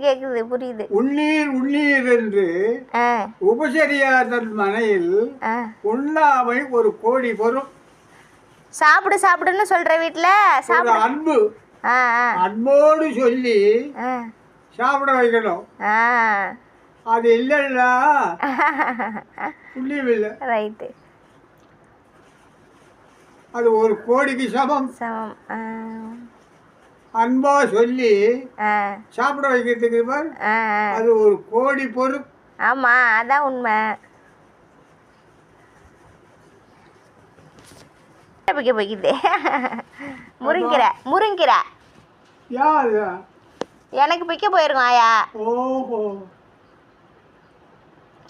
கேக்குது புரியுது. உண்ணீர் உண்ணீர் என்று உபசரியாதன் மனையில் உண்ணாமை ஒரு கோடி பொறும். சாப்பிடு சாப்பிடுன்னு சொல்ற வீட்டுல ஒரு அன்பு அன்போடு சொல்லி சாப்பிட வைக்கணும். அது இல்லைன்னா புண்ணியம் இல்லை. ரைட்டு. அது ஒரு கோடிக்கு சமம். அன்பா சொல்லி சாப்பிட வைக்கிறதுக்கு அது ஒரு கோடி பொருள். ஆமா, அதான் உண்மை. போய்க்குது முருங்கிற முருங்கிற எனக்கு பிக்க போயிருக்கோம் ஆயா. ஓஹோ,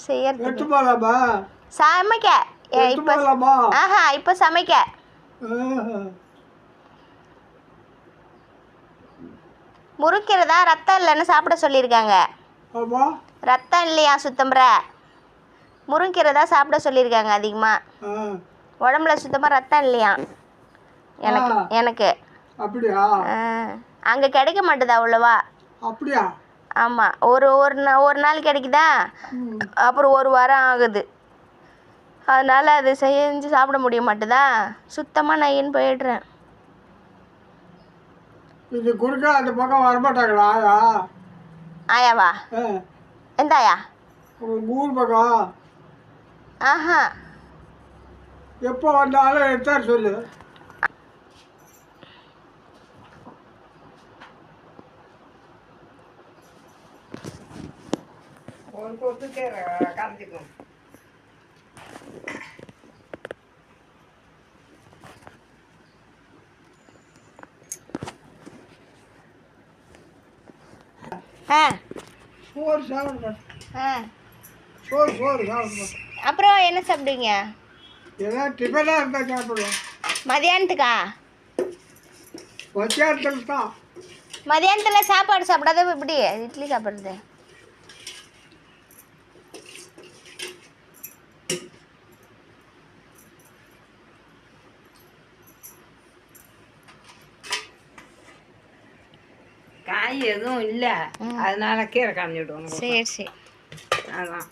செய்யறது சமைக்க இப்ப சமைக்க முறுக்கிறதா ரத்தம் இல்லைன்னு சாப்பிட சொல்லியிருக்காங்க. ரத்தம் இல்லையா சுத்தம்புற முறுங்கிறதா சாப்பிட சொல்லியிருக்காங்க. அதிகமாக உடம்புல சுத்தமாக ரத்தம் இல்லையா எனக்கு. அப்படியா? அங்கே கிடைக்க மாட்டுதா அவ்வளோவா? அப்படியா? ஆமாம், ஒரு நாள் கிடைக்குதா, அப்புறம் ஒரு வாரம் ஆகுது. அதனால் அது செஞ்சு சாப்பிட முடிய மாட்டுதா. சுத்தமாக நைன்னு போயிடுறேன். இது குறுக்க அந்த பக்கம் வரமாட்டாங்களா ஆயா? ஆயாவா? எந்த ஆயா? ஊர் பக்கம். ஆஹா, எப்போ வந்தாலும் எடுத்தார் சொல்லு. சோறு சாப்பிட சோறு சாப்பிட. அப்புறம் என்ன சாப்பிடுவீங்க? ஏதாவது டிஃபனாக இருந்தால் சாப்பிடுவோம். மதியானத்துக்கா? மத்தியானத்தில் தான். மதியானத்தில் சாப்பாடு சாப்பிடாத எப்படி இட்லி சாப்பிட்றது? காய் எதுவும் இல்லை, அதனால கீரை காஞ்சி விடுவோம். சரி சரி, அதான்.